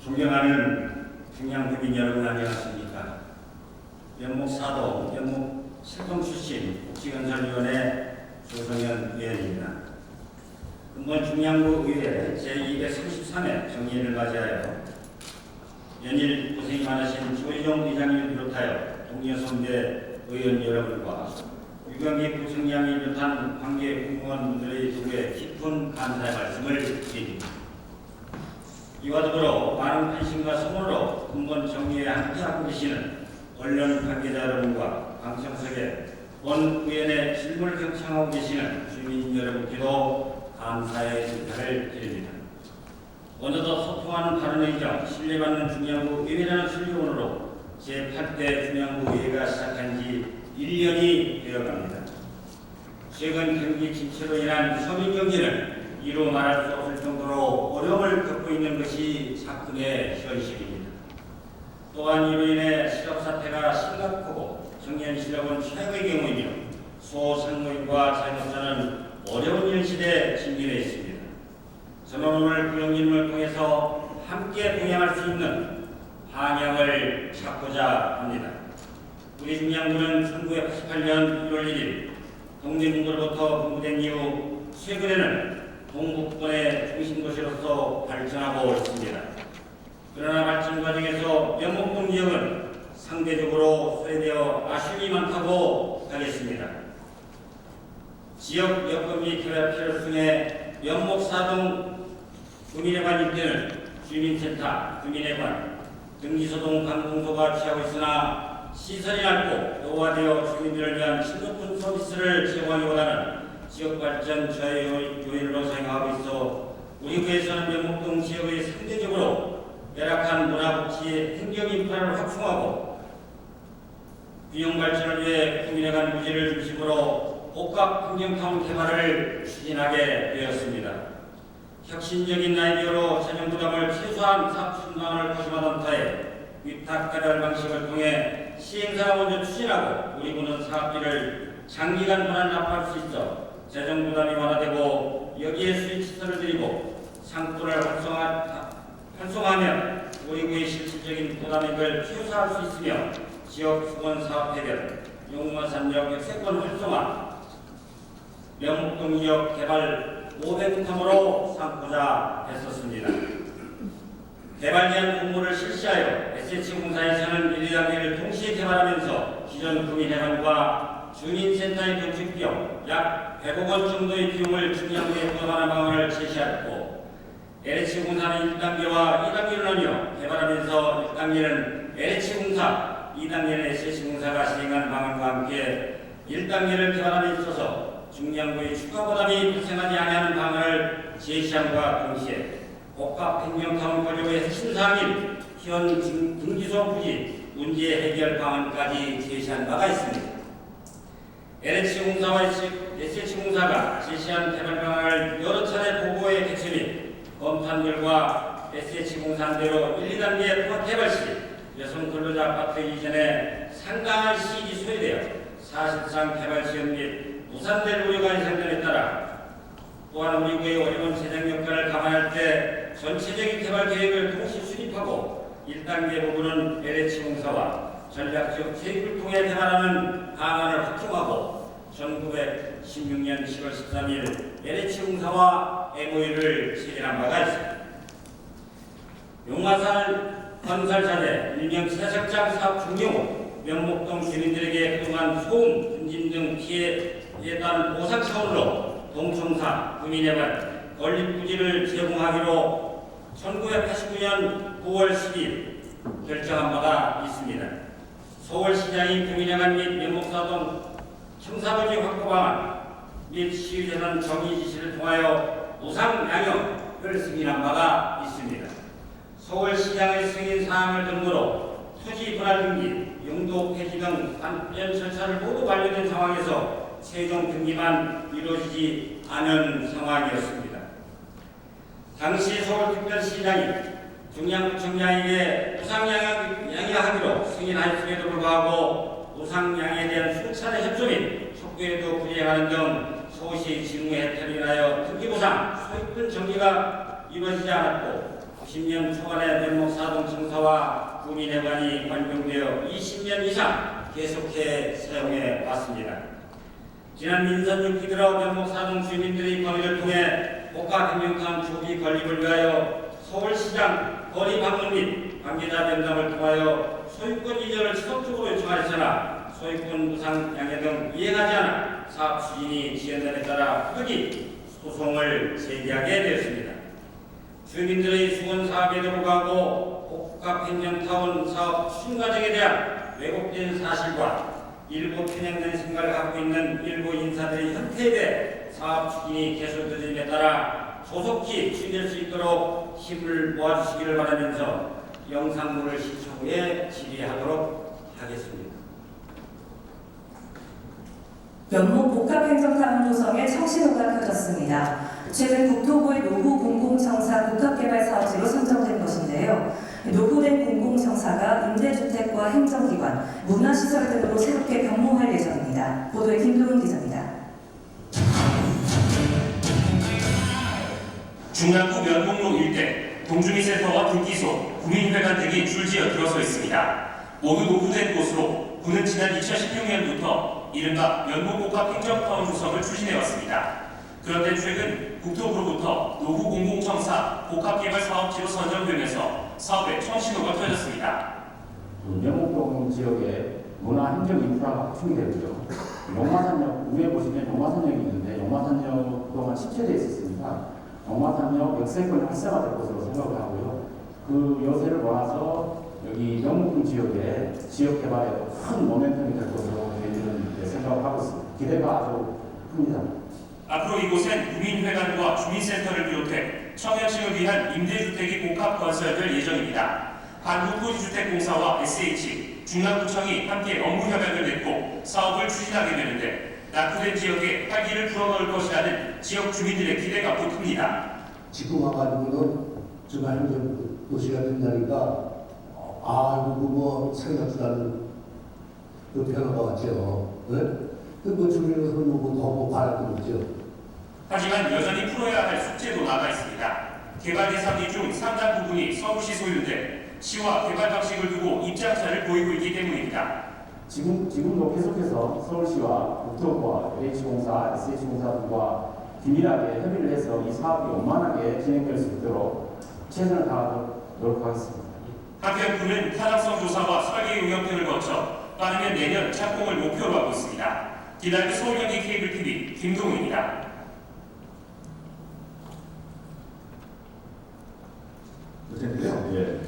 존경하는 중양구민 여러분, 안녕하십니까. 연목사동 연목 7동 출신 복지건설위원회 조성현 의원입니다. 이번 중양구 의회 제233회 정기회를 맞이하여 연일 고생이 많으신 조희종 의장님을 비롯하여 동료 선배 의원 여러분과 유경기 부총장을 비롯한 관계 공무원분들의 도구에 깊은 감사의 말씀을 드립니다. 이와 더불어 많은 관심과 성원으로 근본 정리에 함께하고 계시는 언론 관계자 여러분과 방청석에 본 의원의 질문을 경청하고 계시는 주민 여러분께도 감사의 인사를 드립니다. 어느덧 소통하는 발언의정 신뢰받는 중양구 의회라는 슬로건으로 제8대 중양구 의회가 시작한 지 1년이 되어갑니다. 최근 경기 침체로 인한 서민 경제는 이루 말할 수 없을 정도로 어려움을 겪고 있는 것이 작품의 현실입니다. 또한 이로 인해 실업사태가 심각하고 청년 실업은 최악의 경우이며 소상공인과 자영업자는 어려운 현실에 직면해 있습니다. 저는 오늘 구형님을 통해서 함께 동행할 수 있는 방향을 찾고자 합니다. 우리 중양구는 1988년 1월 1일 독립운동으로부터 분부된 이후 최근에는 동북권의 중심도시로서 발전하고 있습니다. 그러나 발전 과정에서 연목동 지역은 상대적으로 소외되어 아쉬움이 많다고 하겠습니다. 지역 여건 및 개발 필요를 통해 연목사동 구민회관 일대는 주민센터, 구민회관, 등기소동 관공서가 취하고 있으나 시설이 낮고 노후화되어 주민들을 위한 신속한 서비스를 제공하기보다는 지역발전 저해 요인으로 사용하고 있어 우리 구에서는 연목동 지역의 상대적으로 열악한 문화복지 행정인프라를 확충하고 균형발전을 위해 구민회관 부지를 중심으로 복합 행정타운 개발을 추진하게 되었습니다. 혁신적인 아이디어로 재정부담을 최소한 사업 순방을 다짐하던 터에 위탁개발 방식을 통해 시행사가 먼저 추진하고 우리 구는 사업비를 장기간 분할 납부할 수 있어 재정 부담이 완화되고 여기에 수익 시설을 들이고 상품을 활성화하면 우리 구의 실질적인 부담액을 최소화할 수 있으며 지역 수건 사업 해결, 용마산역 역세권 활성화, 명목동 지역 개발 500텀으로 삼고자 했었습니다. 개발 기한 공모를 실시하여 SH공사에서는 1, 2단계를 동시에 개발하면서 기존 구민회관과 주민센터의 건축 비용 약 100억 원 정도의 비용을 중양구에 부담하는 방안을 제시했고 LH공사는 1단계와 2단계로 나뉘어 개발하면서 1단계는 LH공사, 2단계는 SH공사가 시행한 방안과 함께 1단계를 개발함에 있어서 중양구의 추가 부담이 발생하지 않는 방안을 제시함과 동시에 복합 행정타운 건립의 핵심 사항인 현 등기소 부지 문제 해결 방안까지 제시한 바가 있습니다. LH공사와 SH공사가 제시한 개발 방안을 여러 차례 보고에 개최 및 검토한 결과 SH공사한 대로 1, 2단계 포개발 시 여성 근로자 아파트 이전에 상당한 시익이 소요되어 사실상 개발 시험 및 무산될 우려가 예상됨에 따라 또한 우리 구의 어려운 재정 여건을 감안할 때 전체적인 개발 계획을 동시 수립하고 1단계 부분은 LH공사와 전략적 체육을 통해 개발하는 방안을 확충하고 1916년 10월 13일 LH공사와 MOU를 체결한 바가 있습니다. 용마산 건설자재 일명 세석장 사업 종료 후 면목동 주민들에게 그동안 소음, 분진 등 피해에 따른 보상 차원으로 동청사, 구민회관, 건립부지를 제공하기로 1989년 9월 10일 결정한 바가 있습니다. 서울시장이 구민회관 및 면목사동 청사부지 확보 방안 및 시의재산 정의 지시를 통하여 우상 양형을 승인한 바가 있습니다. 서울시장의 승인 사항을 근거로 토지 분할 등기, 용도 폐지 등 관련 절차를 모두 완료된 상황에서 최종 등기만 이루어지지 않은 상황이었습니다. 당시 서울특별시장이 중량구청장에게 우상양해하기로 승인하였음에도 불구하고 우상양에 대한 수차례 협조 및 촉구에도 불이행하는 등 서울시 직무 해탈이 인하여 등기보상, 소유권 정리가 이루어지지 않았고 90년 초반에 면목사동 청사와 구민회관이 완공되어 20년 이상 계속해 사용해 왔습니다. 지난 민선 6기 들어 면목사동 주민들의 건의를 통해 복합행정타운 조기 건립을 위하여 서울시장 거리 방문 및 관계자 면담을 통하여 소유권 이전을 지속적으로 요청하였으나 소유권 부상 양해 등 이행하지 않아 사업 추진이 지연됨에 따라 후기 소송을 제기하게 되었습니다. 주민들의 수건 사업에도 불구하고 복합행정타운 사업 추진 과정에 대한 왜곡된 사실과 일부 편향된 생각을 갖고 있는 일부 인사들의 형태에 대해 사업 추진이 개선되는 따라 조속히 추진될 수 있도록 힘을 모아주시기를 바라면서 영상물을 시청 후에 질의하도록 하겠습니다. 면목 복합행정타운 조성에 청신호가 켜졌습니다. 최근 국토부의 노후 공공청사 복합개발사업지로 선정된 것인데요. 노후된 공공청사가 임대주택과 행정기관, 문화시설 등으로 새롭게 변모할 예정입니다. 보도에 김도훈 기자입니다. 중랑구 면목로 일대 동주미센터와 등기소, 구민회관 등이 줄지어 들어서 있습니다. 모두 노후된 곳으로 구는 지난 2016년부터 이른바 면목복합행정타운 조성을 추진해왔습니다. 그런데 최근 국토부로부터 노후 공공청사 복합개발사업지로 선정되면서 사업에 청신호가 켜졌습니다. 면목동 지역에 문화행정인프라가 확충이 되고요. 용마산역 위에 보시면 용마산역이 있는데 용마산역 그동안 침체되어 있었습니다. 용마산역 역세권이 활성화될 것으로 생각을 하고요. 그 요새를 몰아서 여기 면목동 지역에 지역 개발에 큰 모멘텀이 될 것으로 저희들은 생각을 하고 있습니다. 기대가 아주 큽니다. 앞으로 이곳엔 구민회관과 주민센터를 비롯해 청년층을 위한 임대주택이 복합 건설될 예정입니다. 한국토지주택공사와 SH, 중랑구청이 함께 업무 협약을 맺고 사업을 추진하게 되는데 낙후된 지역에 활기를 불어넣을 것이라는 지역 주민들의 기대가 큽니다. 지금 와가지고는 중앙행정 도시가 된다니까 뭐 생각도 않는 그 변화가 왔죠. 네? 그 주민으로서는 더 바랄 거 없죠. 하지만 여전히 풀어야 할 숙제도 남아 있습니다. 개발 대상지 중 상당 부분이 서울시 소유인데 시와 개발 방식을 두고 입장차를 보이고 있기 때문입니다. 지금도 계속해서 서울시와 국토부와 LH공사, SH공사 등과 긴밀하게 협의를 해서 이 사업이 원만하게 진행될 수 있도록 최선을 다하도록 노력하겠습니다. 한편 구는 타당성 조사와 설계 용역 등을 거쳐 빠르면 내년 착공을 목표로 하고 있습니다. 기다리 서울경기 케이블TV 김동훈입니다. 그런데요. 예.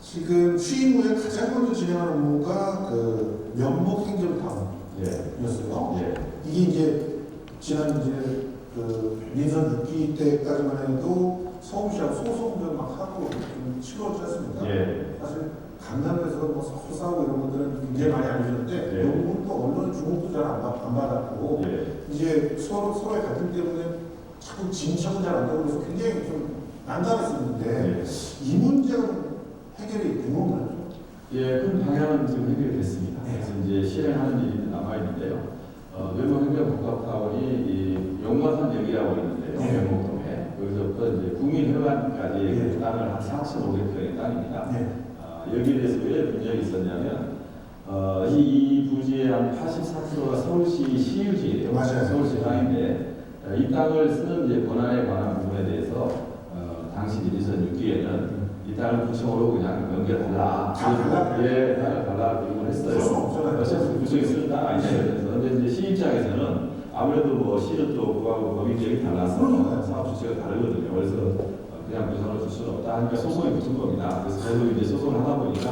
지금 취임 후에 가장 먼저 진행하는 업무가 그 면목 행정타운이었어요. 예. 이게 이제 지난 이제 그 민선 6기 때까지만 해도 서울시하고 소송도 막 하고 좀 치러졌지 않습니까? 예. 사실 강남에서 뭐 서로 싸우고 이런 것들은 굉장히 많이 알려졌는데 예. 영국은 또 언론 주목도 잘 안 받았고 예. 이제 서로의 갈등 때문에 자꾸 진척은 잘 안 되고 그래서 굉장히 좀 난감했었는데 이 문제는 해결이 된 건가요? 예, 큰 방향은 지금 해결이 됐습니다. 네. 그래서 이제 실행하는 일이 남아있는데요. 면목행정복합타운이 용마산역이라고 있는데요. 네. 면목동에. 거기서부터 이제 구민회관까지 네. 땅을 한 4,500평의 땅입니다. 네. 여기에 대해서 왜 문제가 있었냐면, 이 부지의 한 84%가 서울시 시유지예요. 맞아요. 서울시 땅인데, 이 땅을 쓰는 이제 권한에 관한 부분에 대해서, 당시 민선 6기에는 이 땅을 구청으로 그냥 연결달라. 예, 달라 기록을 했어요. 어차피 구청이 쓰는 땅 아니냐 그래서. 근데 이제 시 입장에서는 아무래도 뭐 시는 또 그거하고 법인지역이 달라서 사업 주체가 다르거든요. 그래서 그냥 구청으로 줄 수는 없다 하니까 소송이 붙은 겁니다. 그래서 저도 이제 소송을 하다 보니까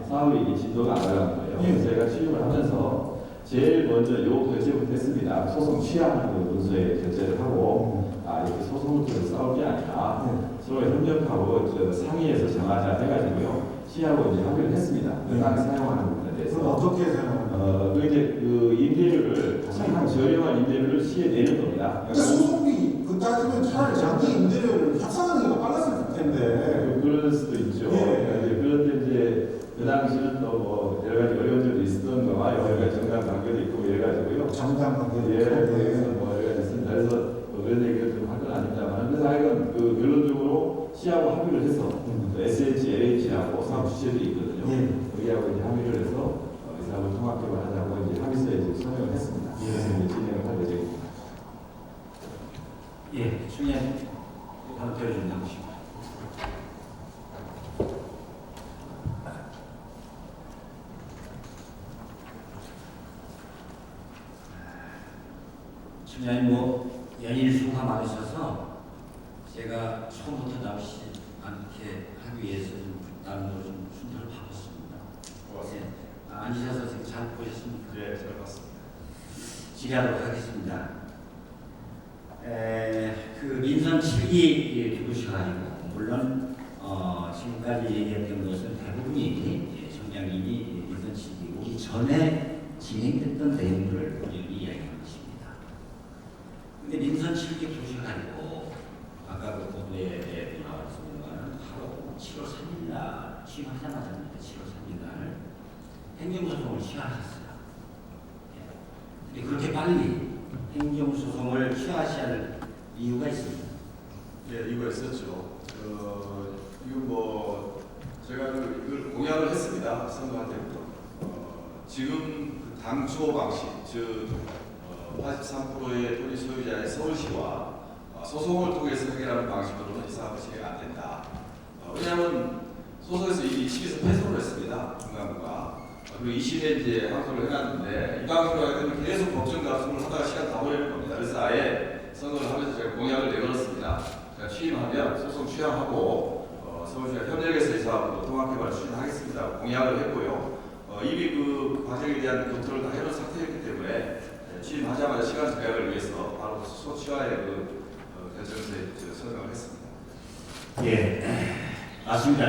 사업이 이게 진도가 안 나가는 거예요. 그래서 제가 취임을 하면서 제일 먼저 요 결제부터 했습니다. 소송 취하는 그 문서에 결제를 하고 이렇게 소송을 통해서 싸울 게 아니라 서로 협력하고 상의해서 정하자 해가지고요. 시하고 이제 합의를 했습니다. 그 땅을 사용하는 부분에 대해서. 그럼 어떻게 생각하나요? 그 임대료를 가장 저렴한 임대료를 시에 내는 겁니다. 근데 소송비 그 따지면 차라리 장기 임대료를 협상하는 게 빨랐을 텐데. 그럴 수도 있죠. 예. 그런데 이제 그 당시는 또 뭐 여러 가지 어려운 점도 있었던 거와 여러 가지 정당 관계도 있고 이래가지고요. 정당 관계. 예, 그래서 뭐 여러 가지 있습니다. 그래서 뭐 그런 얘기를 좀 할 건 아닙니다만, 그래서 하여간 그 결론적으로 시하고 합의를 해서 또 SH, LH하고 사업 주체들이 있거든요. 여기하고 이제 합의를 해서 이 사업을 통합 개발하자고 이제 합의서에 이제 서명을 했습니다. 그래서 이제 진행을 할 예정입니다. 예, 중에 바로 들어준다고 싶습니다. 중요한 뭐 연일 수가 많으셔서 제가 처음부터 나오시지 않게 하기 위해서 좀 나름대로 좀 순서를 바꿨습니다. 예, 앉으셔서 지금 잘 보셨습니까? 네, 잘 봤습니다. 질의하도록 하겠습니다. 그 민선 7기 들으셔가지고 물론 지금까지 얘기했던 것은 대부분이 청장님이 민선 7기 오기 전에 진행됐던 내용들을 본인이 이야기한 것입니다. 근데 민선 7기 들으셔가지고 아까 그 보도에 나왔습니다만 바로 7월 3일 날 취임하자마자입니다. 7월 3일 날 행정소송을 취하하셨어요. 근데 그렇게 빨리 행정소송을 취하하셔야 할 이유가 있습니다. 네, 이유가 있었죠. 이건 뭐 제가 이걸 공약을 했습니다. 선거할 때부터. 지금 그 당초 방식, 즉 83%의 토지 소유자의 서울시와 소송을 통해서 해결하는 방식으로는 이 사업은 진행 안 된다. 왜냐하면 소송에서 이 2심에서 패소를 했습니다. 중간부가. 그리고 2심에 이제 항소를 해놨는데 이 방식으로 하게 되면 계속 법정 가속을 하다가 시간 다 버리는 겁니다. 그래서 아예 선거를 하면서 제가 공약을 내걸었습니다. 제가 취임하면 소송 취하하고 서울시와 협력해서 이 사업으로 통합개발 추진하겠습니다. 공약을 했고요. 이미 그 과정에 대한 검토를 다 해놓은 상태였기 때문에 취임하자마자 시간 절약을 위해서 바로 소취와의 그 결정서에 서명을 했습니다. 예, 맞습니다.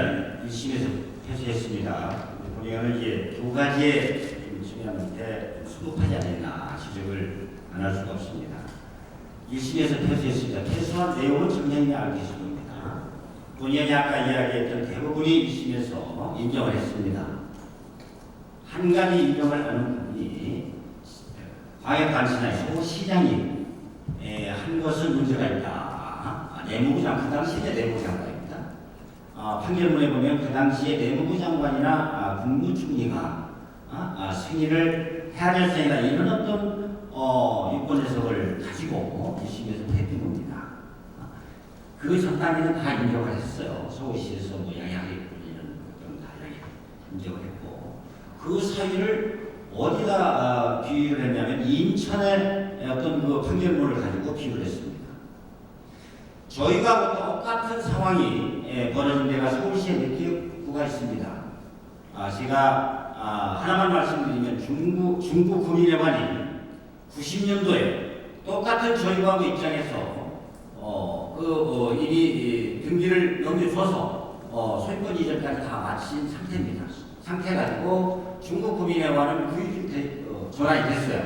1심에서 패소했습니다. 본의원은 이제 두 가지의 중요한데 수급하지 않았나 지적을 안 할 수가 없습니다. 1심에서 패소했습니다. 패소한 내용은 청장님이 알고 계실 겁니다. 본의원이 아까 이야기했던 대부분이 1심에서 인정을 했습니다. 한 가지 인정을 하는 부분이 광역단체나 서울시장이 한 것은 문제가 있다. 내무부 장관, 그 당시에 내무부 장관입니다. 판결문에 보면 그 당시에 내무부 장관이나 국무총리가 승인을 해야 될 사이다 이런 어떤 유권 해석을 가지고 1심에서 패인 겁니다. 그 전 단계는 다 인정을 했어요. 서울시에서 뭐 양양이 이런 것들은 다 인정을 했고 그 사유를 어디다 비유를 했냐면 인천의 어떤 그 판결문을 가지고 비유를 했습니다. 저희가 똑같은 상황이 벌어진 데가 서울시에 몇 개구가 있습니다. 제가 하나만 말씀드리면 중구 구민회관이 90년도에 똑같은 저희하고 입장에서 이미 등기를 넘겨줘서 소유권 이전까지 다 마친 상태입니다. 상태 가지고 중국 구민회관은 구입주택 전환이 됐어요.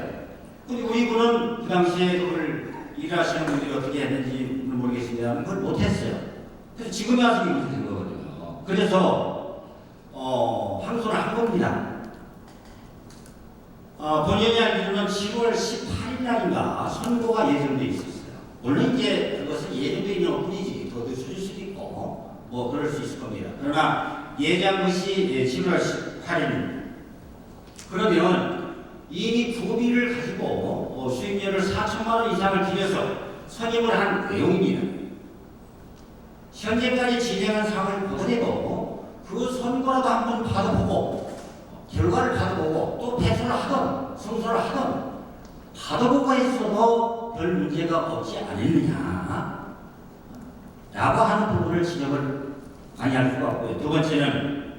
근데 우리 군은 그 당시에 그걸 일하시는 분들이 어떻게 했는지 모르겠습니다만 그걸 못했어요. 그래서 지금에 와서 이렇게 된 거거든요. 그래서 항소를 한 겁니다. 본연이 알기로는 7월 18일 날인가 선고가 예정돼 있었어요. 물론 이제 그것은 예정돼 있는 것뿐이지 더 늦춰질 수도 있고 뭐 그럴 수 있을 겁니다. 그러나 예정 것이 7월 18일 그러면 이미 구비를 가지고 수익료를 4천만 원 이상을 들여서 선임을 한 내용입니다. 현재까지 진행한 사항을 보더라도 그 선고라도 한번 받아보고 결과를 받아보고 또 패소를 하던 승소를 하던 받아보고 했어도 별 문제가 없지 않았느냐 라고 하는 부분을 지적을 많이 할 수가 없고요. 두 번째는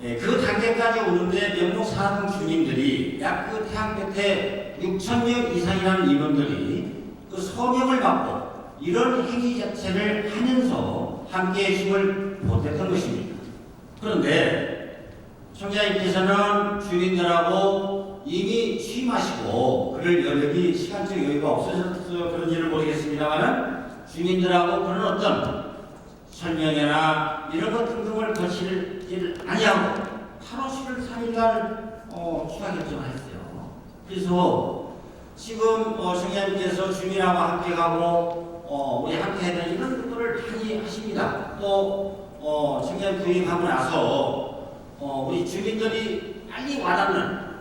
그 단계까지 오는데 명목 사동 주민들이 약 그 태양 끝에 6,000명 이상이라는 인원들이 그 서명을 받고 이런 행위 자체를 하면서 함께 힘을 보탰던 것입니다. 그런데 총장님께서는 주민들하고 이미 취임하시고 그럴 여력이 시간적 여유가 없어서 그런지를 모르겠습니다만 주민들하고 그런 어떤 설명회나 이런 것 등등을 거치질 아니하고 8월 11일 3일날 추가 결정을 했어요. 그래서 지금 총장님께서 주민하고 함께 가고 우리 함께 해야 되는 이런 것들을 많이 하십니다. 또 총장님 부임하고 나서 우리 주민들이 빨리 와닿는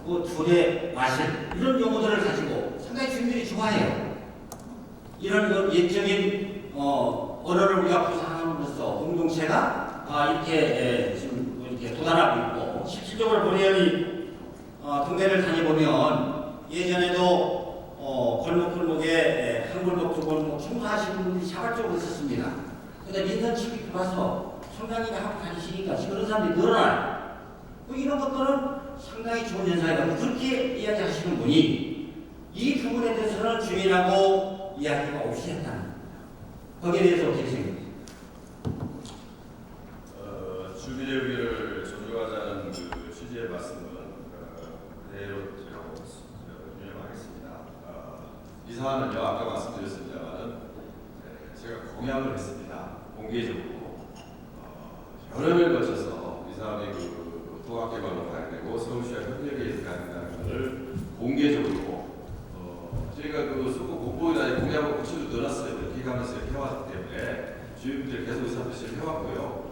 그 둘의 마실 이런 용어들을 가지고 상당히 주민들이 좋아해요. 이런 예적인 언어를 우리가 구상함으로써 공동체가 이렇게 지금 이렇게 도달하고 있고 실질적으로 보면 동네를 다녀보면 예전에도 골목골목에 한 골목 두 골목 청소하시는 분들이 자발적으로 있었습니다. 그런데 민선 칩이 들어와서 총장님이 하고 다니시니까 지금 그런 사람들이 늘어나요. 이런 것들은 상당히 좋은 현상이라고 그렇게 이야기하시는 분이 이 부분에 대해서는 주민하고 이야기가 없이 했다는 겁니다. 거기에 대해서 어떻게 생각해요? 주민의 의견을 존중하자는 그 취지의 말씀은 그대로 제가 유념하겠습니다. 이 사안은요, 아까 말씀드렸습니다만은 제가 공약을 했습니다. 공개적으로 여러 를 거쳐서 이 사람이 그 통합개발로 가야 되고 서울시와 협력해서 가야 된다는 것을 공개적으로 저희가 그 수고 공보에다 공약을 구체적으로 넣어놨어요. 이렇게 가면서 이렇게 해왔기 때문에 주민들 계속 의사표시를 해왔고요.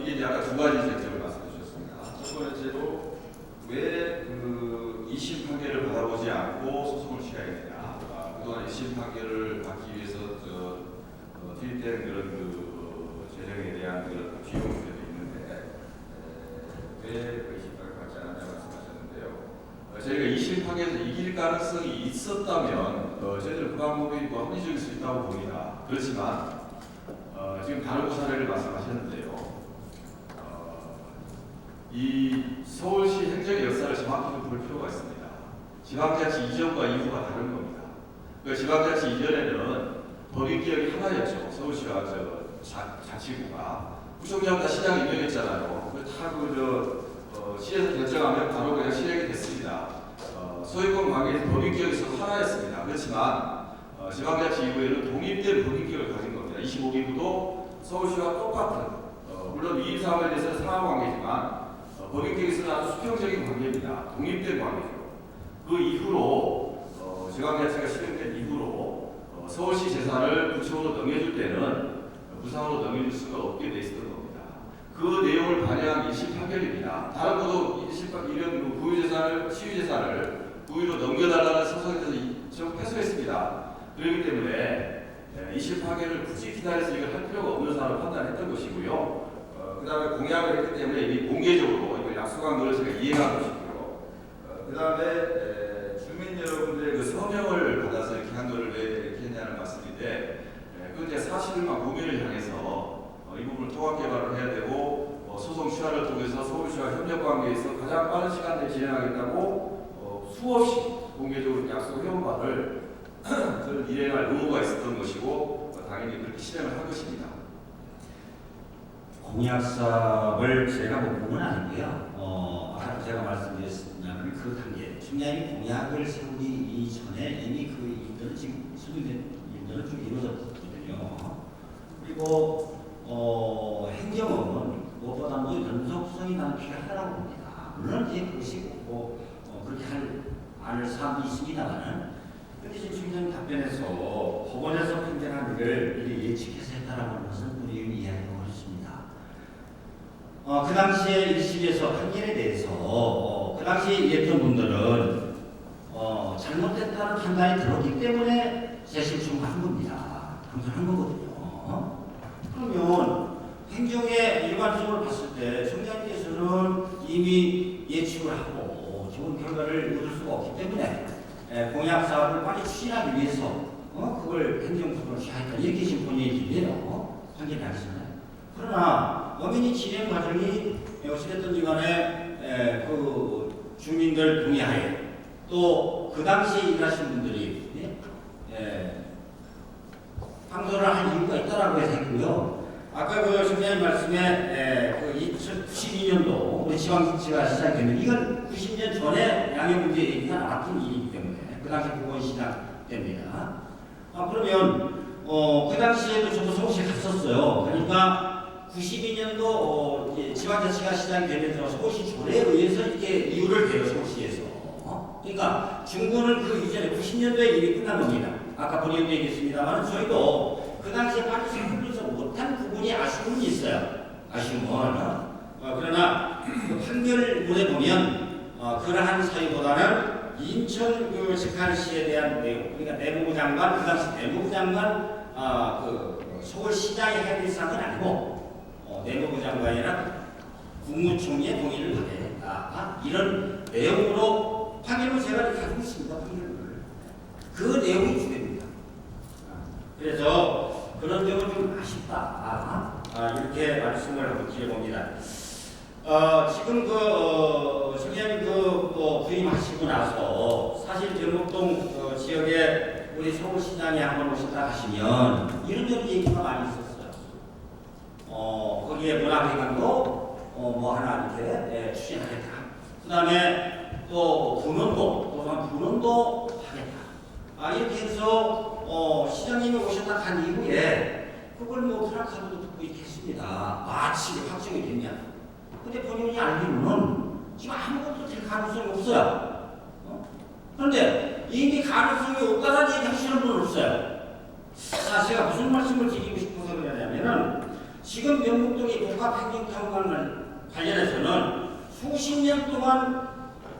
이게 이제 아까 두 가지 쟁점을 말씀해 주셨습니다. 첫 번째로 왜 그 2심 판결을 받아보지 않고 소송을 취하게 되냐. 그동안 2심 판결을 받기 위해서 투입된 그런 그 재정에 대한 그런 비용 문제도 있는데 왜 그 2심 판결을 받지 않았냐 말씀하셨는데요. 저희가 2심 판결에서 이길 가능성이 있었다면 저희들 그 방법이 뭐 합리적일 수 있다고 봅니다. 그렇지만 지금 다른 사례를 말씀하셨는데요. 이 서울시 행정의 역사를 정확히 좀 볼 필요가 있습니다. 지방자치 이전과 이후가 다른 겁니다. 그 지방자치 이전에는 법인기업이 하나였죠. 서울시와 자치구가. 구청장보다 시장이 유명했잖아요. 시에서 결정하면 바로 그냥 실행이 됐습니다. 소유권 관계에서 법인기업이 서로 하나였습니다. 그렇지만 지방자치 이후에는 독립된 법인기업을 가진 겁니다. 25기구도 서울시와 똑같은 물론 위임 사업에 대해서는 상하관계지만 법인기업에서는 아주 수평적인 관계입니다. 독립된 관계죠. 그 이후로 지방자치가 실행된 이후로 서울시 재산을 구청으로 넘겨줄 때는 부상으로 넘겨줄 수가 없게 돼 있었던 겁니다. 그 내용을 반영한 1심 판결입니다. 다른 것도 이런 부유재산을 치유재산을 부유로 넘겨달라는 소송에 대해서 좀 패소했습니다. 그렇기 때문에 2심 판결을 굳이 기다려서 이걸 할 필요가 없는 사람을 판단했던 것이고요. 그 다음에 공약을 했기 때문에 이미 공개적으로 이걸 약속한 것을 제가 이해한 것이고요. 그 다음에 주민 여러분들의 그 서명을 받아서 이렇게 한 거를 왜 이렇게 했냐는 말씀인데 그건 이제 사실만 고민을 향해서 이 부분을 통합개발을 해야 되고 소송 취하를 통해서 서울시와 협력관계에서 가장 빠른 시간 내에 진행하겠다고 수없이 공개적으로 약속해온 바를 저는 이행할 의무가 있었던 것이고 당연히 그렇게 실행을 한 것입니다. 공약사업을 제가 못 본 건 아니고요. 아까 제가 말씀드렸습니다만 그 단계 총장이 공약을 세우기 이전에 이미 그 일들은 지금 수립된 일들은 좀 이루어졌거든요. 그리고 행정은 무엇보다 연속성이 나는 필요하다고 봅니다. 물론 이제 그것이 그렇게 않을 사람도 있습니다만은 근데 지금 총장님 답변에서 법원에서 판결한 일을 미리 예측해서 했다라고 하는 것은 우리 이해하기가 어렵습니다. 그 당시에 1심에서 판결에 대해서 그 당시에 얘기했던 분들은 잘못됐다는 판단이 들었기 때문에 재심 청구한 겁니다. 항소한 거거든요. 그러면 행정의 일관성을 봤을 때 총장님께서는 이미 예측을 하고 좋은 결과를 이룰 수가 없기 때문에 공약 사업을 빨리 추진하기 위해서 그걸 행정수를 취하했다 이렇게 지금 본인이 얘기해요. 판결이 나겠습니다. 그러나 엄연히 진행 과정이 어찌됐든지 간에 그 주민들 동의하에 또 그 당시에 일하신 분들이 항소를 할 이유가 있다라고 해서 했고요. 아까 그 총장님 말씀에 그 2092년도 우리 지방자치가 시작되면 이건 90년 전에 양형 문제 얘기가 나왔던 일이기 때문에 그 당시 그건 시작됩니다. 그러면 그 당시에도 저도 서울시에 갔었어요. 그러니까 92년도 지방자치가 시작이 되면서 서울시 조례에 의해서 이렇게 이유를 대요, 서울시에서. 그러니까 중구는 그 이전에 90년도에 일이 끝난 겁니다. 아까 본의원도 얘기했습니다만 저희도 그 당시에 빨리 서울에서 못한 부분이 아쉬움이 있어요. 아쉬움은. 그러나 그 판결문에 보면 그러한 사유보다는 인천 그 직관시에 대한 내용, 그러니까 내무부 장관, 그 당시 내무부 장관 그 서울시장의 해야 될 사항은 아니고 내무부 장관이나 국무총리의 동의를 받아야 된다. 이런 내용으로 판결을 제가 이렇게 가지고 있습니다. 판결을. 그 내용이 주됩니다. 그래서 그런 점은 좀 아쉽다. 이렇게 말씀을 하고 드려봅니다. 지금 총장님 부임하시고 나서 사실 경북동 지역에 우리 서울시장에 한번 오셨다 하시면 이런 얘기가 많이 있었어요. 거기에 문화회관도 뭐 하나 이렇게 추진하겠다. 그 다음에 또 분원도 하겠다. 이렇게 해서 시장님이 오셨다 간 이후에 그걸 뭐 플래카드도 듣고 이렇게 했습니다. 마치 확정이 됐냐. 근데 본인이 알기로는 지금 아무것도 될 가능성이 없어요. 그런데 이미 가능성이 없다는 얘기 하시는 분은 없어요. 자, 제가 무슨 말씀을 드리고 싶어서 그러냐면은 지금 명목동의 복합행정타운과 관련해서는 수십 년 동안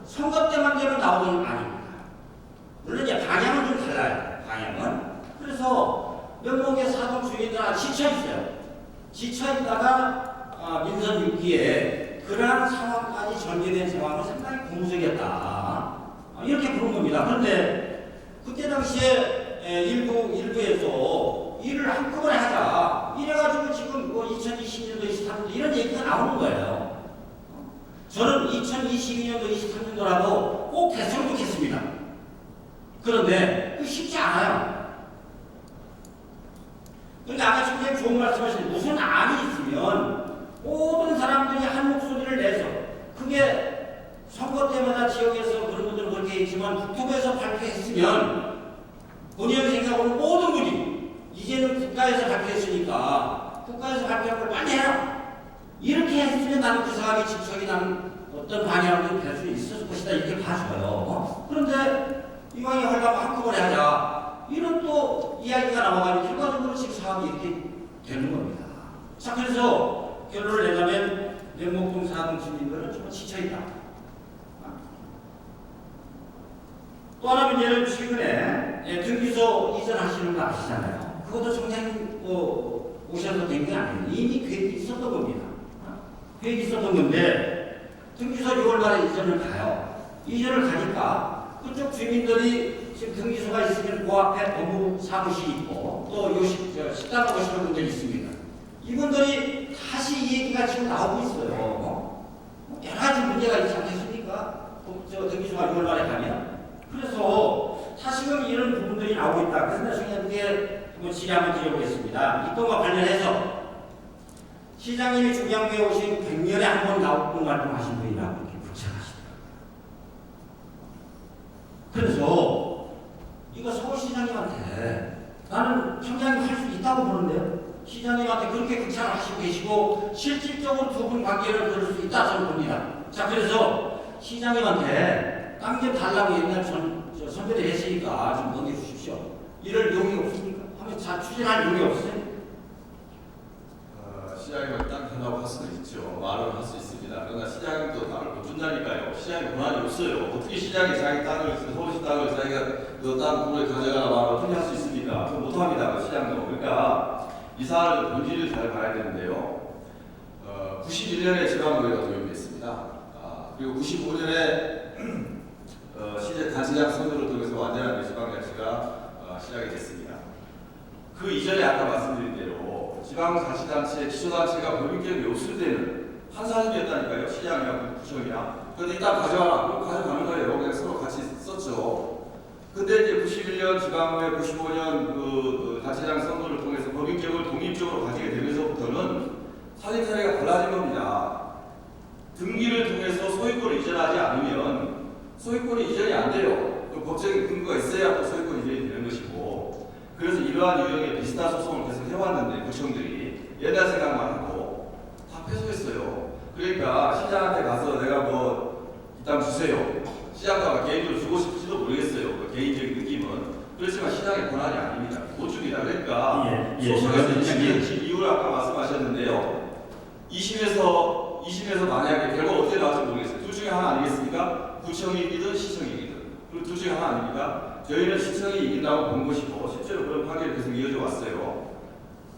선거 때만 되면 나오는 건 아닙니다. 물론 이제 방향은 좀 달라요. 방향은. 그래서 명목의 사동 주민들 지쳐있어요. 지쳐있다가 민선 6기에 그러한 상황까지 전개된 상황은 상당히 고무적이었다. 이렇게 부른 겁니다. 그런데 그때 당시에 일부에서 일을 한꺼번에 하자. 이래가지고 지금 2020년도, 23년도 이런 얘기가 나오는 거예요. 저는 2022년도, 23년도라도 꼭 됐으면 좋겠습니다. 그런데 그 쉽지 않아요. 그러니까 아까 총장님 좋은 말씀하신 무슨 안이 있으면 모든 사람들이 한 목소리를 내서 그게 선거 때마다 지역에서 그런 분들은 그렇게 했지만 국토부에서 발표했으면 본인의 생각으로 모든 분이 이제는 국가에서 발표했으니까 국가에서 발표한 걸 빨리 해라. 이렇게 했으면 나는 그 사람이 집착이 나는 어떤 방향으로 될 수 있었을 것이다. 이렇게 봐줘요. 그런데 이왕에 하려면 한꺼번에 하자. 이런 또 이야기가 나와가지고 결과적으로 지금 상황이 이렇게 되는 겁니다. 자, 그래서 결론을 내자면 명목동 사동 주민들은 좀 지쳐있다. 또 하나 문제는 최근에 등기소 이전하시는 거 아시잖아요. 그것도 총장님 오셔서 된 게 아니에요. 이미 계획이 있었던 겁니다. 계획이 있었던 건데 등기소 6월 말에 이전을 가요. 이전을 가니까 그쪽 주민들이 지금 등기소가 있으면 그 앞에 법무 사무실이 있고 또 식당을 오시는 분들이 있습니다. 이분들이 다시 이 얘기가 지금 나오고 있어요. 여러 가지 문제가 있지 않겠습니까? 등기소가 6월 말에 가면. 그래서 다시금 이런 부분들이 나오고 있다. 그래서 나중에 한번 질의 한번 드려보겠습니다. 이건과 관련해서 시장님이 중량부에 오신 100년에 한 번 나오고 말씀하신 분이라고 이렇게 부착하시더라고요. 그래서 이거 서울시장님한테 나는 청장님 할 수 있다고 보는데요. 시장님한테 그렇게 극찬을 하시고 계시고 실질적으로 두 분 관계를 그럴 수 있다 저는 봅니다. 자, 그래서 시장님한테 땅 좀 달라고 옛날 선배들 했으니까 좀 넘겨주십시오. 이럴 용이 없습니까? 하면 추진할 용이 없어요? 시장님은 땅 달라고 할 수도 있죠. 말을 할 수 있습니다. 그러나 시장님도 땅을 못 준다니까요. 시장이 권한이 없어요. 어떻게 시장이 자기 땅을, 서울시 땅을 자기가 그 땅 구에 가져가라 말을 어떻게 할 수 있습니까? 그건 못합니다. 시장도. 그러니까 이 사안을 본질을 잘 봐야 되는데요. 91년에 지방의회가 도입됐습니다. 그리고 95년에 단체장 선거를 통해서 완전한 지방자치가 시작이 됐습니다. 그 이전에 아까 말씀드린 대로 지방자치단체, 기초단체가 법인격이 없을 때는 한 사람이었다니까요. 시장이나 구청이나. 그런데 일단 가져와라. 그럼 가져가는 거예요. 그냥 서로 같이 썼죠. 근데 이제 91년 지방의회, 95년 단체장 선거를 통해서 법인격을 독립적으로 가지게 되면서부터는 살림 사례가 달라진 겁니다. 등기를 통해서 소유권을 이전하지 않으면 소유권이 이전이 안 돼요. 그 법적인 근거가 있어야 또 소유권 이전이 되는 것이고, 그래서 이러한 유형의 비슷한 소송을 계속 해왔는데 구청들이 옛날 생각만 하고 다 패소했어요. 그러니까 시장한테 가서 내가 뭐 이 땅 주세요. 시장가가 개인적으로 주고 싶을지도 모르겠어요. 그 개인적인 느낌은. 그렇지만 시장의 권한이 아닙니다. 못 줍니다. 그러니까 소송에서 이유를 아까 말씀하셨는데요. 2심에서 만약에 결과 어떻게 나올지 모르겠어요. 둘 중에 하나 아니겠습니까? 구청이 이기든 시청이 이기든. 그리고 둘 중에 하나 아닙니까? 저희는 시청이 이긴다고 본 것이고 실제로 그런 판결이 계속 이어져 왔어요.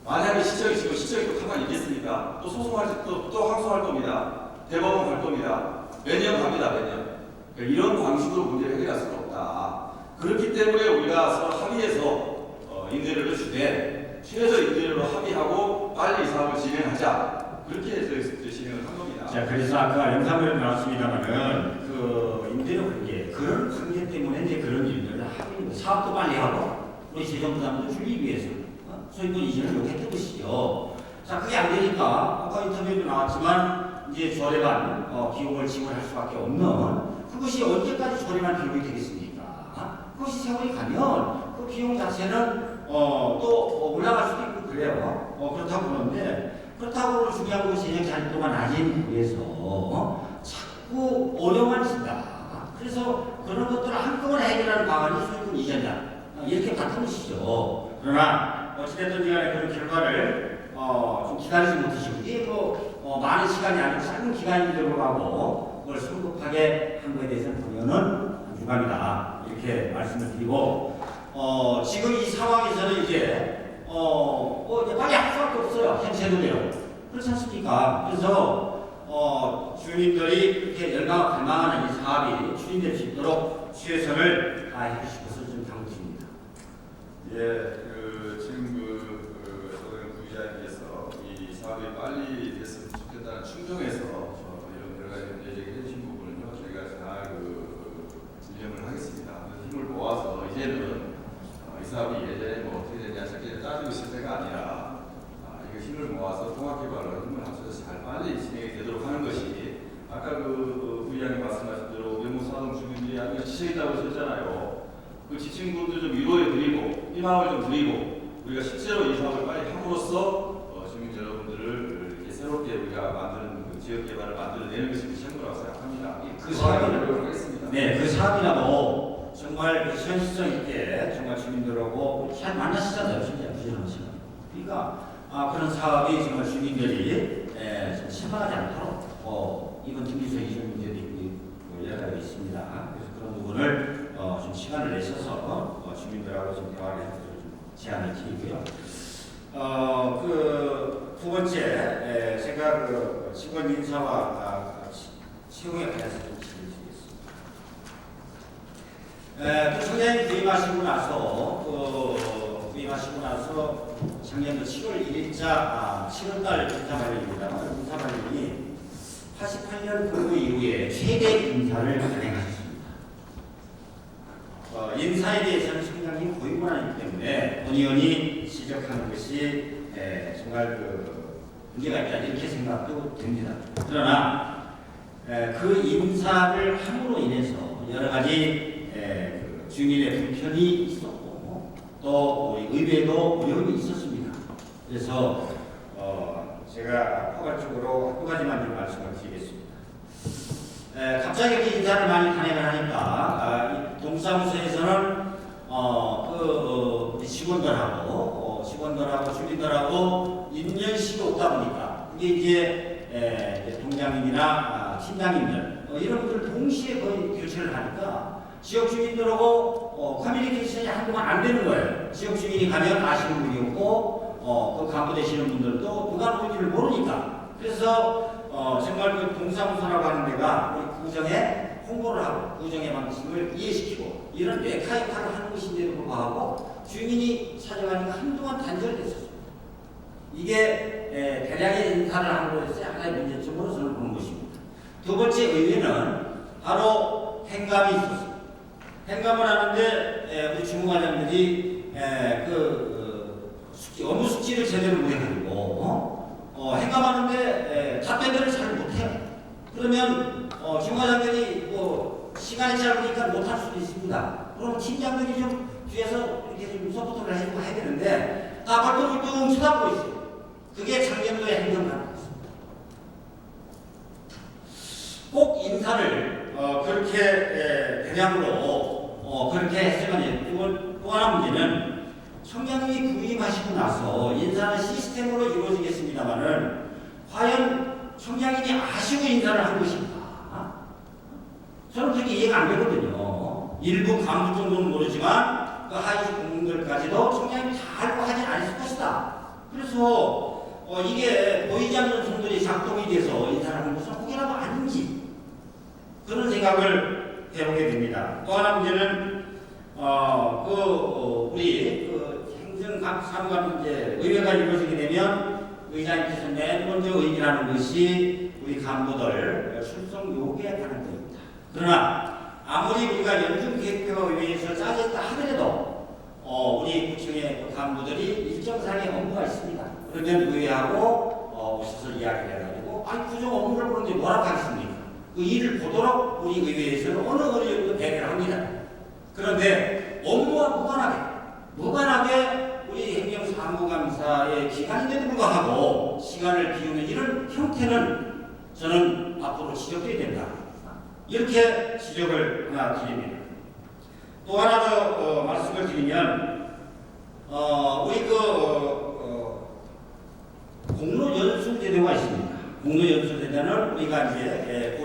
만약에 시청이 지금 시청이 또 가만히 있겠습니까? 또 소송할지 또 항소할 겁니다. 대법원 갈 겁니다. 몇 년 갑니다. 몇 년. 그러니까 이런 방식으로 문제를 해결할 수가 없다. 그렇기 때문에 우리가 서로 합의해서 임대료를 주되 최저 임대료로 합의하고 빨리 이 사업을 진행하자. 그렇게 해서 진행을 한 겁니다. 자, 그래서 아까 영상으로 나왔습니다만은 그 임대료 관계, 그런 관계 때문에 이제 그런 일들을 하는 사업도 빨리 하고 우리 재정 부담도 줄이기 위해서 소유권 이전을 요구했던 것이죠. 자, 그게 안 되니까 아까 인터뷰에도 나왔지만 이제 저렴한 비용을 지원할 수밖에 없는, 그것이 언제까지 저렴한 비용이 되겠습니까? 그것이 세월이 가면 그 비용 자체는 또 올라갈 수도 있고 그래요. 그렇다고 그러는데, 그렇다고 중요한 것이 재정 잔도가 낮은 거에서 자꾸 어려움만 진다. 그래서 그런 것들을 한꺼번에 해결하는 방안이 소유권 이전이다. 이렇게 같은 것이죠. 그러나 어찌됐든 간에 그런 결과를 좀 기다리지 못하시고, 이게 많은 시간이 아니고 짧은 기간이 들어가고 그걸 성급하게 한 것에 대해서는 보면은 유감이다. 이렇게 말씀을 드리고, 지금 이 상황에서는 이제 빨리 할 수밖에 없어요. 현 제도대로. 그렇지 않습니까? 그래서 주민들이 그렇게 열망을 갈망하는 이 사업이 추진될 수 있도록 최선을 다해 주실 것을 좀 당부드립니다. 예, 지금 부의장님께서 이 사업이 빨리 됐으면 좋겠다는 충동에서 이런 여러 가지 문제 제기해 주신 부분은요, 저희가 잘 진행을 하겠습니다. 힘을 모아서 이제는 이 사업이 예전에 뭐 어떻게 되냐 저렇게 따지고 있을 때가 아니라 이거 힘을 모아서 통합개발을 힘을 합쳐서 잘 빨리 진행이 되도록 하는 것이, 아까 부의장님 말씀하신 대로 외모사동 주민들이 아주 지쳐있다고 하셨잖아요. 그 지친 분들 좀 위로해 드리고 희망을 좀 드리고 우리가 실제로 이 사업을 빨리 함으로써 주민 여러분들을 이렇게 새롭게 우리가 만드는 그 지역 개발을 만들어내는 것이 최고라고 생각합니다. 그 사업이 하겠습니다. 네, 그 사업이라도 정말 현실성 있게 정말 주민들하고 잘 만나시잖아요, 진짜 부지런한 시간. 그러니까 그런 사업이 정말 주민들이 좀 실망하지 않도록 이번 등기소 이전 문제도 있고 여러 가지가 있습니다. 그래서 그런 부분을 좀 시간을 내셔서 주민들하고 좀 대화를 해서 좀 제안을 드리고요. 그 두 번째, 제가 그 직원 인사와 채용에 관해서 좀 질문드리겠습니다. 또 청장님 부임하시고 나서 작년도 7월 1일자 7월달 인사발령입니다. 인사발령이 88년 공부 이후에 최대 인사를 단행하셨습니다. 인사에 대해서는 청장님 고위 권한이기 때문에 본의원이 지적하는 것이 정말 문제가 있다 이렇게 생각도 됩니다. 그러나 그 인사를 함으로 인해서 여러 가지 주민의 불편이 있었고 또 우리 의회도 어려움이 있었습니다. 그래서 제가 포괄적으로 한 가지만 좀 말씀을 드리겠습니다. 갑자기 이렇게 인사를 많이 단행을 하니까 동사무소에서는 직원들하고 주민들하고 인연식이 없다 보니까 이게 이제 동장님이나 팀장님들 이런 분들 동시에 거의 교체를 하니까 지역 주민들하고 커뮤니케이션이 한동안 안 되는 거예요. 지역 주민이 가면 아시는 분이 없고 그 갖고 계시는 분들도 누가 누군지를 모르니까. 그래서 정말 그 동사무소라고 하는 데가 우리 구정에 홍보를 하고 구정의 방식을 이해시키고 이런 메카 역할을 하는 것인데도 불구하고 주민이 찾아가니까 한동안 단절됐었습니다. 이게 대량의 인사를 한 것에 하나의 문제점으로 저는 보는 것입니다. 두 번째 의외는 바로 행감이 있었습니다. 행감을 하는데 우리 주무관장들이 업무 숙지를 제대로 못해가지고 행감하는데 답변들을 잘 못해요. 그러면 중과장들이 뭐 시간이 짧으니까 못할 수도 있습니다. 그럼 팀장들이 좀 뒤에서 이렇게 좀 서포트를 해주고 해야 되는데 다 발톱을 쳐다보고 있어요. 그게 작년도의 행정관이었습니다. 꼭 인사를 그렇게 대량으로 그렇게 했으면 또 하나 문제는 청장님이 부임하시고 나서 인사는 시스템으로 이루어지겠습니다만은 과연 청장님이 아시고 인사를 한 것인가? 저는 그게 이해가 안 되거든요. 일부 간부 정도는 모르지만 그 하위 공무원들까지도 청장님이 다 알고 하진 않았을 것이다. 그래서 이게 보이지 않는 손들이 작동이 돼서 인사를 하는 것은 혹이라도 아닌지 그런 생각을 해보게 됩니다. 또 하나 문제는 우리 행정각 사무관 이제 의회가 이루어지게 되면 의장님께서 맨 먼저 의결하는 것이 우리 간부들 출석 요구에 관한 것입니다. 그러나 아무리 우리가 연중계획표가 의회에서 짜졌다 하더라도 우리 구청의 간부들이 일정상의 업무가 있습니다. 그러면 의회하고 오셔서 이야기를 해가지고 아니 구청 업무를 보는데 뭐라고 하겠습니까? 그 일을 보도록 우리 의회에서는 어느 정도 배려를 합니다. 그런데 업무와 무관하게 우리 행정사무감사의 기간인데도 불구하고 시간을 비우는 이런 형태는 저는 앞으로 지적돼야 된다. 이렇게 지적을 하나 드립니다. 또 하나 더 말씀을 드리면 우리 공로연수제도가 있습니다. 공로연수제도는 우리가 이제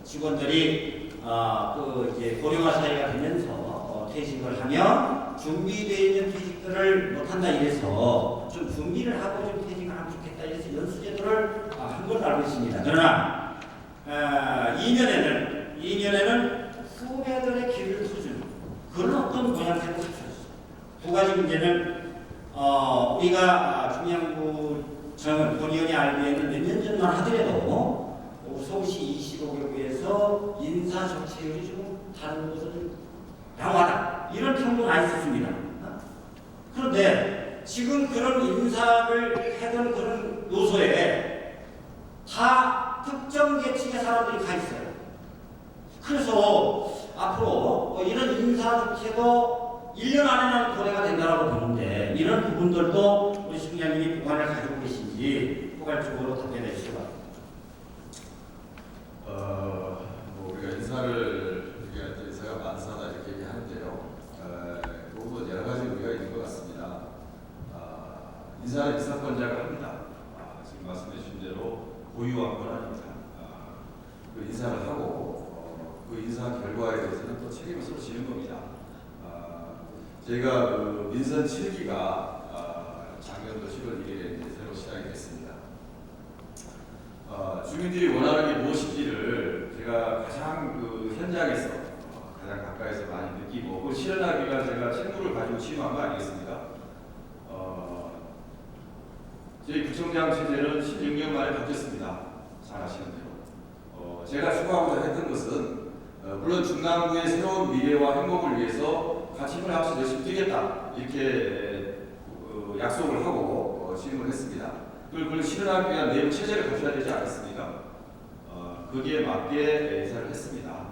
직원들이 이제 고령화 사회가 되면서 퇴직을 하면 준비되어 있는 퇴직들을 못한다 이래서 좀 준비를 하고 좀 퇴직을 하면 좋겠다 이래서 연수제도를 한 걸로 알고 있습니다. 그러나 2년에는 후배들의 길을 터주는 그런 어떤 모양새를 갖췄어요. 두 가지 문제는 우리가 중앙구청은 본의원이 알기에는 몇 년 전만 하더라도 서울시 25개구에서 인사정치율이 좀 다른 곳은 양호하다 이런 평도 나 있었습니다. 그런데 지금 그런 인사를 하던 그런 요소에 다 특정 계층의 사람들이 가 있어요. 그래서 앞으로 이런 인사 조치도 1년 안에는 도래가 된다고 보는데 이런 부분들도 우리 총장님이 보관을 가지고 계신지 포괄적으로 답변해 주시기 바랍니다. 우리가 인사를 인사가 만사다 이렇게 얘기하는데요. 그 부분 여러 가지 우리가 있는 것 같습니다. 인사는 인사권자가 합니다. 지금 말씀해 주신 대로 고유한 권한입니다. 그 인사를 하고 그 인사 결과에 대해서는 또 책임을 서로 지는 겁니다. 저희가 그 민선 7기가 작년도 10월 1일에 새로 시작이 됐습니다. 주민들이 원하는 게 무엇인지를 제가 가장 그 현장에서 가장 가까이서 많이 느끼고 그걸 실현하기 위한 제가 책무를 가지고 취임한 거 아니겠습니까? 저희 구청장 체제는 16년 만에 바뀌었습니다. 잘 아시는 대로. 제가 추구하고자 했던 것은 물론 중랑구의 새로운 미래와 행복을 위해서 같이 힘을 합쳐 열심히 뛰겠다 이렇게 약속을 하고 취임을 했습니다. 그걸 실현하기 위한 내부 체제를 갖춰야 되지 않았습니까? 거기에 맞게 인사를 했습니다.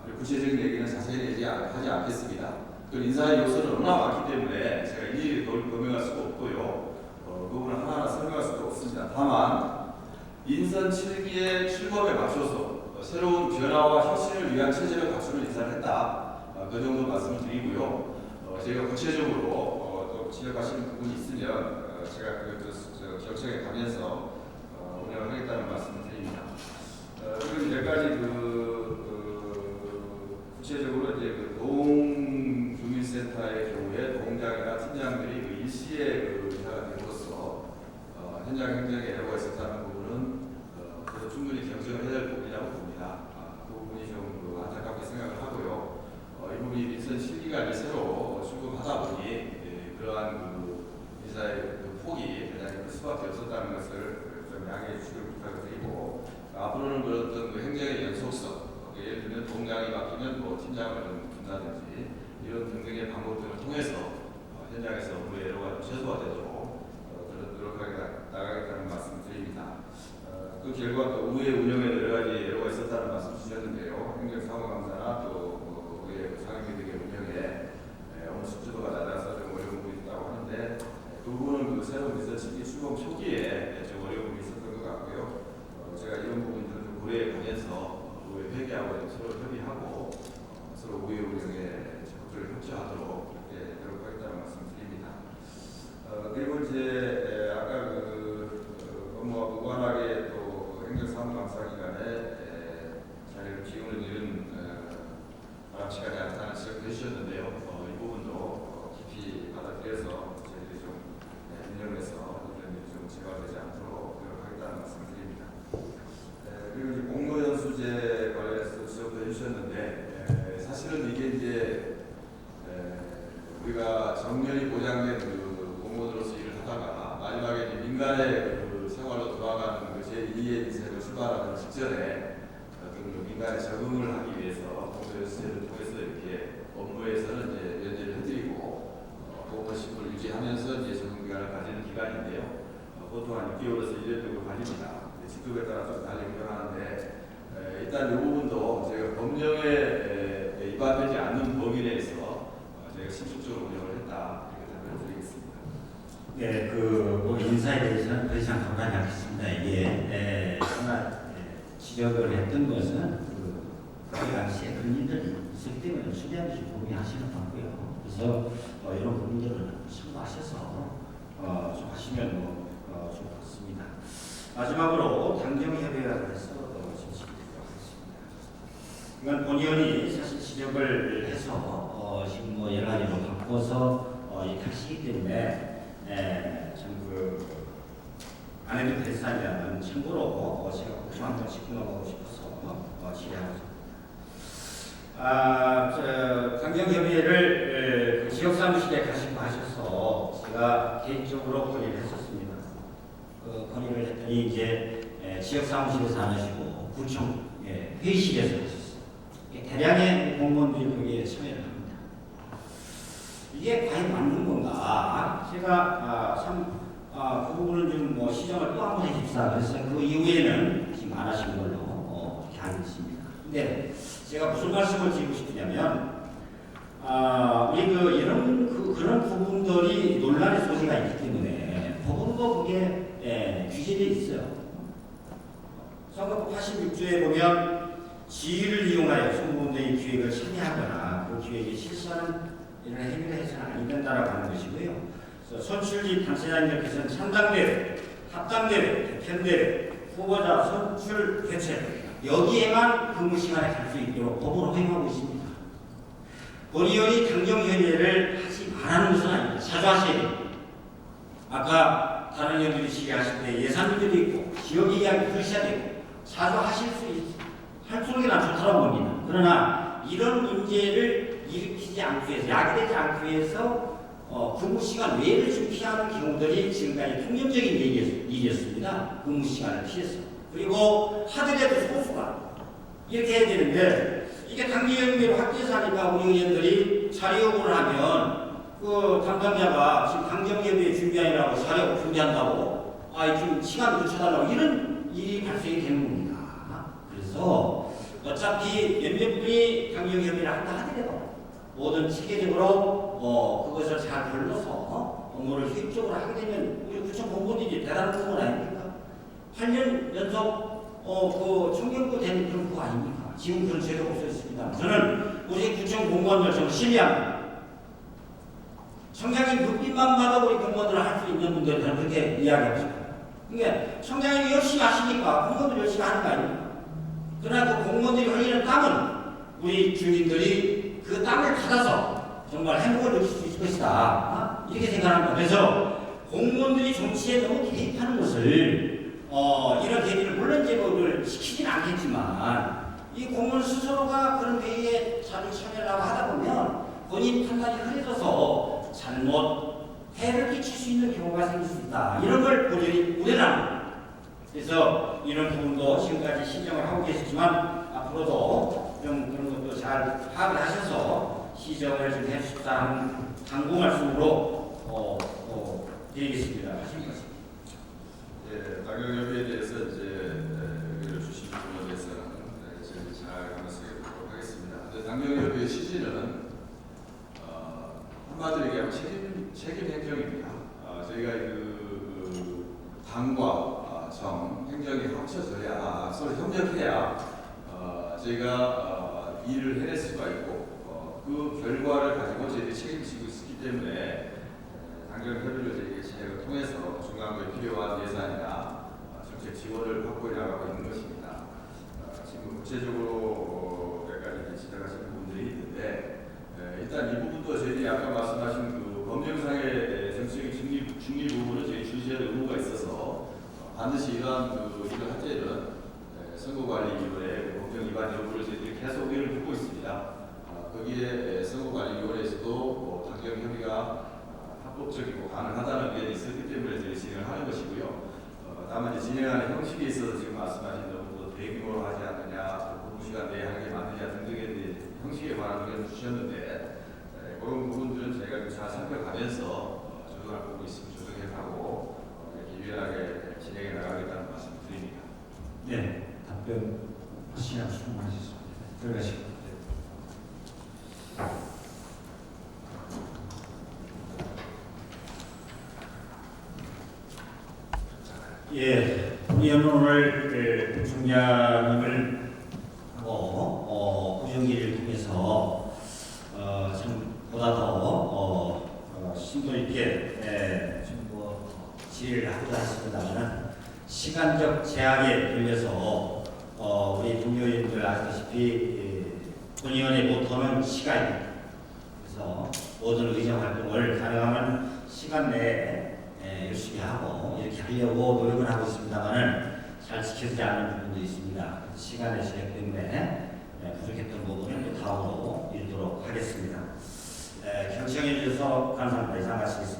그리고 구체적인 얘기는 자세히 하지 않겠습니다. 그 인사의 요소는 너무나 많기 때문에 제가 일일이 검증할 수가 없고요. 그 부분을 하나하나 설명할 수도 없습니다. 다만 인선 7기의 출범에 맞춰서 새로운 변화와 혁신을 위한 체제를 갖추는 인사를 했다. 그 정도 말씀을 드리고요. 제가 구체적으로 또 지적하시는 부분이 있으면 제가 그 결정에 가면서 운영을 하겠다는 말씀을 드립니다. 그리고 몇 가지 구체적으로 이제 그 동주민센터의 경우에 동장이나 팀장들이 그 일시에 그 인사가 됨으로써 현장 행정에 애로가 있었다는 부분은 그래서 충분히 경청을 해야 될 부분이라고 봅니다. 그 부분이 좀 안타깝게 생각을 하고요. 이 부분이 민선 7기가 새로 출범하다 보니 그러한 인사의 폭이 대단히 클 수밖에 없었다는 것을 좀 양해해 주시길 부탁드리고 앞으로는 어떤 행정의 연속성 예를 들면 동장이 바뀌면 팀장을 좀 둔다든지 이런 등등의 방법 등을 통해서 현장에서 업무의 애로가 좀 최소화되도록 의회 운영에 여러 가지 예로가 있었다는 말씀 주셨는데요. 행정사무감사나 또 의회 상임위원회 운영에 어느 숙주도가 낮아서 좀 어려운 부분이 있다고 하는데 그 부분은 그 새로운 비서실기 출범 초기에 좀 어려운 부분이 있었던 것 같고요. 제가 이런 부분들을 좀 고려해 보면서 의회 회계하고 좀 서로 협의하고 서로 의회 운영에 적극적으로 협조하도록 노력하겠다는 말씀드립니다. 그리고 이제 아까 업무와 무관하게 또 행정사무감사기관에 자리를 비우는 일은 바람직하지 않다는 지적도 해주셨는데요. 이 부분도 깊이 받아들여서 저희들이 좀 운영해서 이런 일이 좀 제거되지 않도록 노력하겠다는 말씀드립니다. 그리고 이제 공로연수제 관련해서 지적도 해주셨는데 사실은 이게 이제 우리가 정년이 보장된 그 공무원으로서 일을 하다가 마지막에 이제 민간의 그 생활로 돌아가는 그 제2의 인생을 출발하는 직전에 어떤 그 민간에 적응을 하기 위해서 공로연수제를 통해서 이렇게 업무에서는 이제 연재를 해드리고 공무원 신분을 유지하면서 이제 적응 기간을 가지는 기간인데요. 보통 한 6개월에서 1년 정도 가집니다. 직급에 따라 좀 달리 운영하는데 일단 이 부분도 저희가 법령에 위반되지 않는 범위 내에서 저희가 신속적으로 운영을 했다 이렇게 답변을 드리겠습니다. 네, 그 인사에 대해서는 더 이상 답변하지 않겠습니다. 이게 하나 지적을 했던 것은 그 당시에 그런 일들이 있었기 때문에 수리하는 시 동의하시는 것 같고요. 그래서 이런 부분들을 참고하셔서 좀 하시면 좀 좋습니다. 마지막으로 당정협의회가 관해서 진실드리도록 하겠습니다. 이건 본의원이 사실 지적을 해서 지금 뭐 여러 가지로 바꿔서 이렇게 하시기 때문에 참 안 해도 될 사안이라는 참고로 제가 꼭 좀 한번 짚고 넘어가고 싶어서 질의하고 있습니다. 당정협의회를 그 지역사무실에 가시고 하셔서 제가 개인적으로 건의를 했었습니다. 건의를 했더니 이제 지역사무실에서 안 하시고 구청 회의실에서 하셨어요. 대량의 공무원들이 거기에 참여를 합니다. 이게 과연 맞는 건가? 제가 그 부분을 좀 시정을 또 한 번 해줍시다. 그래서 그 이후에는 지금 안 하신 걸로 이렇게 알고 있습니다. 근데 제가 무슨 말씀을 드리고 싶으냐면 우리 그런 부분들이 논란의 소지가 있기 때문에 법원도 그게 규제되어 있어요. 선거법 86조에 보면 지위를 이용하여 선거운동의 기획을 참여하거나 그 기획에 실수하는 이런 행위를 해서는 안 된다라고 하는 것이고요. 그래서 선출직 당사자님들께서는 창당대회, 합당대회, 개편대회, 후보자 선출 개최 여기에만 근무 시간에 갈 수 있도록 법으로 허용하고 있습니다. 본의원이 당정협의회를 하지 말라는 것은 아닙니다. 자주 하셔야 됩니다. 아까 다른 의원들이 질의하실 때 예산 문제도 있고 지역 이야기 들으셔야 되고 자주 하실 수 할수록 난 좋다고 봅니다. 그러나 이런 문제를 일으키지 않기 위해서 야기되지 않기 위해서 근무 시간 외를 좀 피하는 경우들이 지금까지 통념적인 일이었습니다. 근무 시간을 피해서. 그리고 하더라도 소수가 이렇게 해야 되는데 이게 당정협의회로 확대해서 하니까 우리 의원들이 자료 요구를 하면 그 담당자가 지금 당정협의회 준비하느라고 자료 준비한다고 지금 시간 늦춰달라고 이런 일이 발생이 되는 겁니다. 그래서 어차피 몇몇 분이 당정협의를 한다 하더라도 모든 체계적으로 그것을 잘 걸러서 업무를 효율적으로 하게 되면 우리 구청 공무원들이 대단한 부분 아닙니까? 8년 연속 그 청년부 되는 그런 거 아닙니까? 지금 그런 제도가 없어졌습니다. 저는 우리 구청 공무원들 정말 신뢰합니다. 청장님 눈빛만 봐도 우리 공무원들을 할 수 있는 분들은 저는 그렇게 이야기하고 싶어요. 그러니까 청장님이 열심히 하시니까 공무원들 열심히 하는 거 아닙니까? 그러나 그 공무원들이 흘리는 땀은 우리 주민들이 그 땀을 받아서 정말 행복을 느낄 수 있을 것이다. 이렇게 생각합니다. 그래서 공무원들이 정치에 너무 개입하는 것을 이런 계기를 물론 제거를 시키지는 않겠지만 이 공무원 스스로가 그런 회의에 자주 참여하려고 하다 보면 본인 판단이 흐려져서 잘못 해를 끼칠 수 있는 경우가 생길 수 있다. 이런 걸 본인이 우려합니다. 그래서 이런 부분도 지금까지 시정을 하고 계시지만 앞으로도 좀 그런 것도 잘 파악을 하셔서 시정을 좀 해주십사 하는 당부 말씀으로 드리겠습니다. 하신 말씀. 당정협의회에 대해서 이제 의견을 주신 당과 정, 행정이 합쳐져야 서로 협력해야 저희가 일을 해낼 수가 있고 그 결과를 가지고 저희들이 책임지고 있기 때문에 당정 협의를 저희가 진행을 통해서 중간고에 필요한 예산이나 정책 지원을 확보해 나가고 있는 것입니다. 지금 구체적으로 몇 가지 지적하신 부분들이 있는데 일단 이 부분도 저희들이 아까 말씀하신 그 법령상의 정치적인 중립 부분을 저희 주시할 의무가 있어서 반드시 이러한 일을 할 때는 선거관리위원회 법령 위반 여부를 저희들이 계속 의견을 듣고 있습니다. 거기에 선거관리위원회에서도 당정 협의가 합법적이고 가능하다는 의견이 있었기 때문에 저희 진행을 하는 것이고요. 다만 이제 진행하는 형식에 있어서 지금 말씀하신 너무 대규모로 하지 않느냐, 근무시간 내에 하는 게 맞느냐 등등에 대해 형식에 관한 의견을 주셨는데 그런 부분들은 저희가 좀 잘 살펴가면서 조정할 부분이 있으면 조정해 가고 이렇게 유연하게 진행해 나가겠다는 말씀 드립니다. 네, 답변 시간 충분하셨습니다. 들어가시고. 예, 우리는 오늘 총장님을 하고 구정기를 통해서 참 보다 더 심도 있게 질의를 하고자 했습니다만은 시간적 제약에 걸려서 우리 동료인들 아시다시피 본의원의 모토는 시간입니다. 그래서 모든 의정 활동을 가능하면 시간 내에 열심히 하고 이렇게 하려고 노력을 하고 있습니다만은 잘 지켜지지 않는 부분도 있습니다. 시간의 제약 때문에 부족했던 부분을 다음으로 이루도록 하겠습니다. 경청해 주셔서 감사합니다. 이상 마치겠습니다.